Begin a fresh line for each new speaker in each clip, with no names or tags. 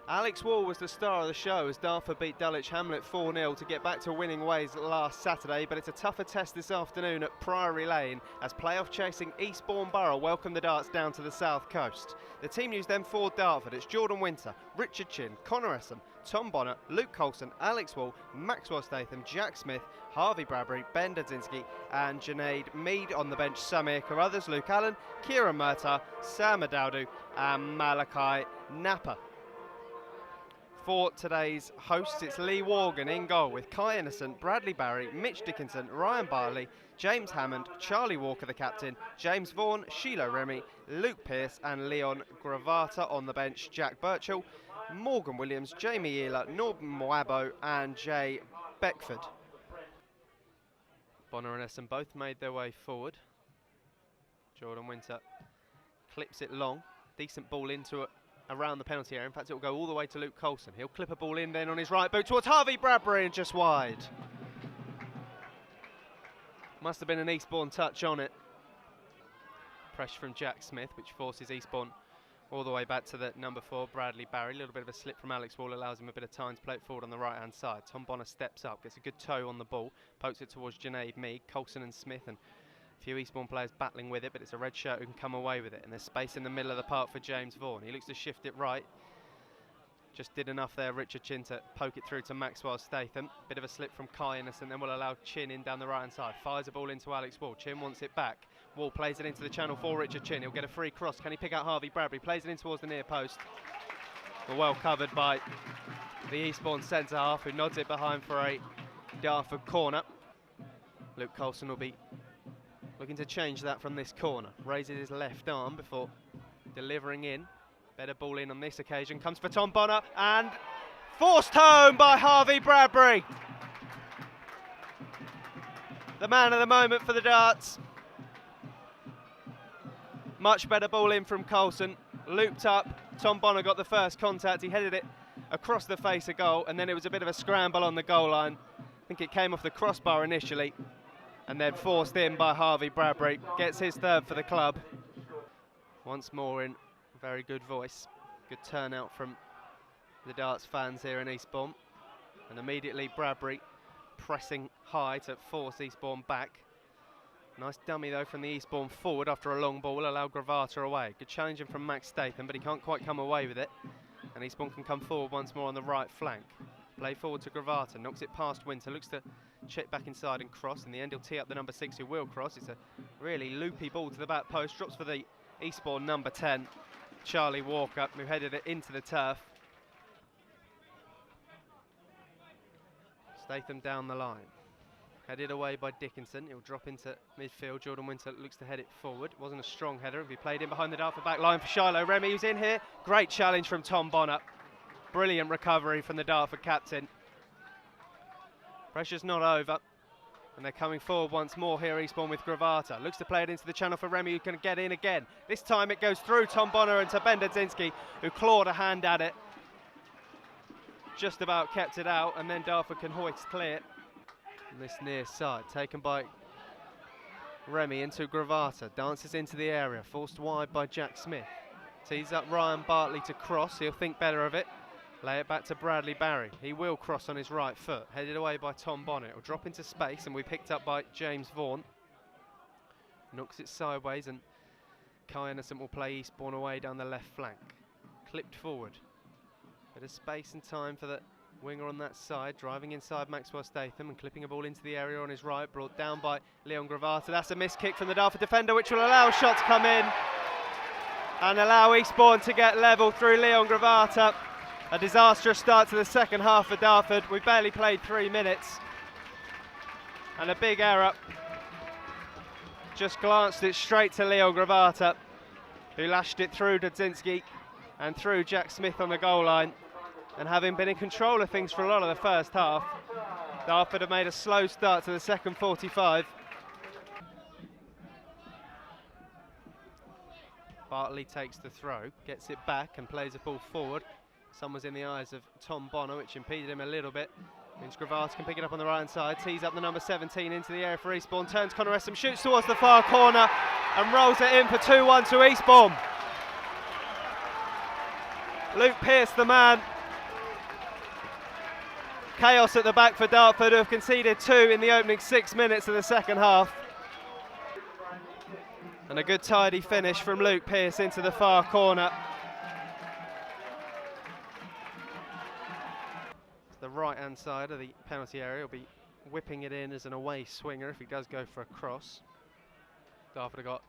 Alex Wall was the star of the show as Dartford beat Dulwich Hamlet 4-0 to get back to winning ways last Saturday, but it's a tougher test this afternoon at Priory Lane as playoff chasing Eastbourne Borough welcome the Darts down to the south coast. The team news then for Dartford, it's Jordan Winter, Richard Chin, Connor Essam, Tom Bonner, Luke Colson, Alex Wall, Maxwell Statham, Jack Smith, Harvey Bradbury, Ben Dudzinski and Junaid Mead. On the bench, Samir Carruthers, Luke Allen, Kieran Murtagh, Sam Adaudu and Malachi Napa. For today's hosts, it's Lee Worgan in goal with Kai Innocent, Bradley Barry, Mitch Dickinson, Ryan Barley, James Hammond, Charlie Walker the captain, James Vaughan, Sheila Remy, Luke Pearce and Leon Gravata. On the bench, Jack Birchall, Morgan Williams, Jamie Ealer, Norman Mwabo and Jay Beckford. Bonner and Essam both made their way forward. Jordan Winter clips it long, decent ball into it. Around the penalty area. In fact, it will go all the way to Luke Colson. He'll clip a ball in then on his right boot towards Harvey Bradbury and just wide. Must have been an Eastbourne touch on it. Pressure from Jack Smith, which forces Eastbourne all the way back to the number 4, Bradley Barry. A little bit of a slip from Alex Wall allows him a bit of time to play it forward on the right-hand side. Tom Bonner steps up, gets a good toe on the ball, pokes it towards Junaid Mead, Colson and Smith, and a few Eastbourne players battling with it, but it's a red shirt who can come away with it. And there's space in the middle of the park for James Vaughan. He looks to shift it right. Just did enough there, Richard Chin, to poke it through to Maxwell Statham. Bit of a slip from Kai Innocent, then will allow Chin in down the right-hand side. Fires a ball into Alex Wall. Chin wants it back. Wall plays it into the channel for Richard Chin. He'll get a free cross. Can he pick out Harvey Bradbury? Plays it in towards the near post. Well covered by the Eastbourne centre-half, who nods it behind for a Dartford corner. Luke Colson will be looking to change that from this corner. Raises his left arm before delivering in. Better ball in on this occasion. Comes for Tom Bonner and forced home by Harvey Bradbury. The man of the moment for the Darts. Much better ball in from Colson. Looped up. Tom Bonner got the first contact. He headed it across the face of goal, and then it was a bit of a scramble on the goal line. I think it came off the crossbar initially, and then forced in by Harvey Bradbury. Gets his third for the club. Once more in very good voice. Good turnout from the Darts fans here in Eastbourne. And immediately Bradbury pressing high to force Eastbourne back. Nice dummy though from the Eastbourne forward after a long ball, allowed Gravata away. Good challenging from Max Statham, but he can't quite come away with it. And Eastbourne can come forward once more on the right flank. Play forward to Gravata, knocks it past Winter, looks to check back inside and cross. In the end he'll tee up the number 6 who will cross. It's a really loopy ball to the back post, drops for the Eastbourne number 10, Charlie Walker, who headed it into the turf. Statham down the line. Headed away by Dickinson. He'll drop into midfield. Jordan Winter looks to head it forward. It wasn't a strong header if he played in behind the Dartford back line for Shiloh Remy, who's in here. Great challenge from Tom Bonner. Brilliant recovery from the Dartford captain. Pressure's not over. And they're coming forward once more here, Eastbourne, with Gravata. Looks to play it into the channel for Remy, who can get in again. This time it goes through Tom Bonner and to Ben Dudzinski, who clawed a hand at it. Just about kept it out, and then Dartford can hoist clear. And this near side, taken by Remy into Gravata. Dances into the area, forced wide by Jack Smith. Tees up Ryan Bartley to cross. He'll think better of it. Lay it back to Bradley Barry. He will cross on his right foot. Headed away by Tom Bonner. It'll drop into space and we picked up by James Vaughan. Knocks it sideways and Kai Innocent will play Eastbourne away down the left flank. Clipped forward. Bit of space and time for the winger on that side. Driving inside Maxwell Statham and clipping a ball into the area on his right. Brought down by Leon Gravata. That's a missed kick from the Dartford defender, which will allow a shot to come in and allow Eastbourne to get level through Leon Gravata. A disastrous start to the second half for Dartford. We barely played 3 minutes. And a big error. Just glanced it straight to Leo Gravata, who lashed it through Dudzinski and through Jack Smith on the goal line. And having been in control of things for a lot of the first half, Dartford have made a slow start to the second 45. Bartley takes the throw, gets it back and plays the ball forward. Sun was in the eyes of Tom Bonner, which impeded him a little bit. Means Gravata can pick it up on the right hand side, tees up the number 17 into the area for Eastbourne, turns Connor Essam, shoots towards the far corner and rolls it in for 2-1 to Eastbourne. Luke Pearce, the man Chaos at the back for Dartford, who have conceded 2 in the opening 6 minutes of the second half. And a good tidy finish from Luke Pearce into the far corner. The right-hand side of the penalty area will be whipping it in as an away swinger if he does go for a cross. Dartford have got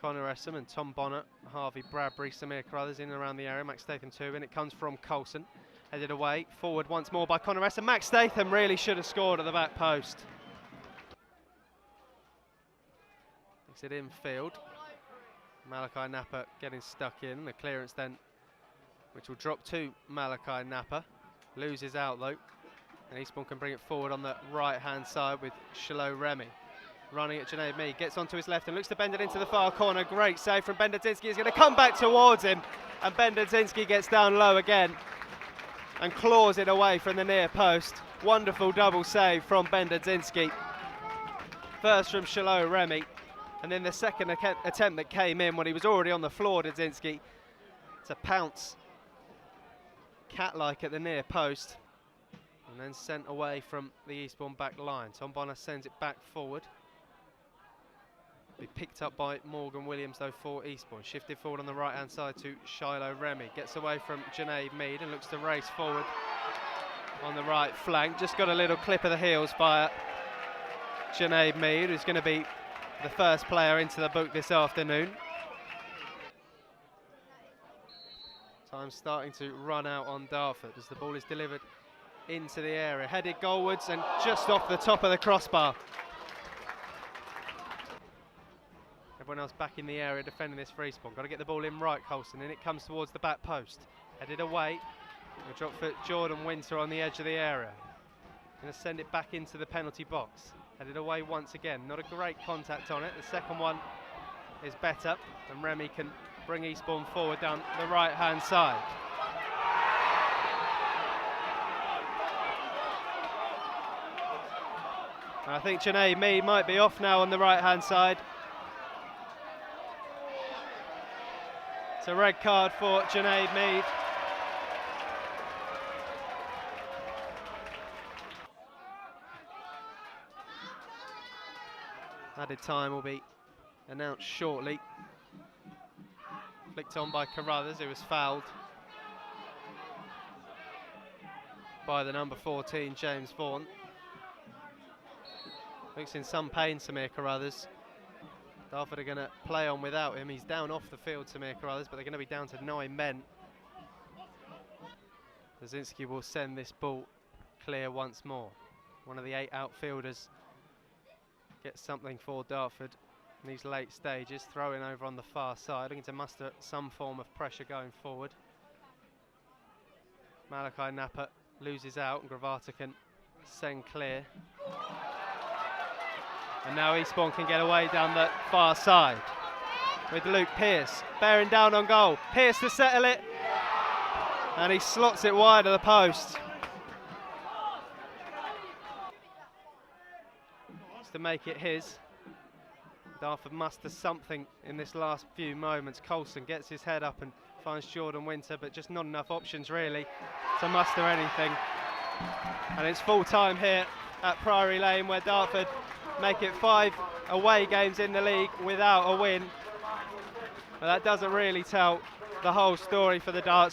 Connor Essam and Tom Bonner, Harvey Bradbury, Samir Carruthers in and around the area. Max Statham 2, and it comes from Coulson. Headed away, forward once more by Connor Essam. Max Statham really should have scored at the back post. Makes it infield. Malachi Napa getting stuck in. The clearance then, which will drop to Malachi Napa. Loses out though. And Eastbourne can bring it forward on the right-hand side with Shiloh Remy. Running at Junaid Mead, gets onto his left and looks to bend it into the far corner. Great save from Benderdzinski. He's going to come back towards him, and Benderdzinski gets down low again and claws it away from the near post. Wonderful double save from Benderdzinski. First from Shiloh Remy, and then the second attempt that came in when he was already on the floor, Derdzinski, to pounce cat-like at the near post, and then sent away from the Eastbourne back line. Tom Bonner sends it back forward. Be picked up by Morgan Williams though for Eastbourne. Shifted forward on the right hand side to Shiloh Remy. Gets away from Junaid Mead and looks to race forward on the right flank. Just got a little clip of the heels by Junaid Mead, who's going to be the first player into the book this afternoon. Time starting to run out on Dartford as the ball is delivered into the area. Headed goalwards and just off the top of the crossbar. Everyone else back in the area defending this free spawn. Got to get the ball in right, Coulson, and it comes towards the back post. Headed away. A drop for Jordan Winter on the edge of the area. Going to send it back into the penalty box. Headed away once again. Not a great contact on it. The second one is better, and Remy can bring Eastbourne forward down the right-hand side. And I think Junaid Mead might be off now on the right-hand side. It's a red card for Junaid Mead. Added time will be announced shortly. Flicked on by Carruthers, who was fouled by the number 14, James Vaughan. Looks in some pain, Samir Carruthers. Dartford are going to play on without him. He's down off the field, Samir Carruthers, but they're going to be down to 9 men. Derdzinski will send this ball clear once more. One of the 8 outfielders gets something for Dartford in these late stages, throwing over on the far side, looking to muster some form of pressure going forward. Malachi Napa loses out, and Gravata can send clear. And now Eastbourne can get away down the far side with Luke Pearce bearing down on goal. Pearce to settle it, and he slots it wide of the post. Just to make it his. Dartford muster something in this last few moments. Coulson gets his head up and finds Jordan Winter, but just not enough options really to muster anything. And it's full time here at Priory Lane, where Dartford make it 5 away games in the league without a win. But that doesn't really tell the whole story for the Darts.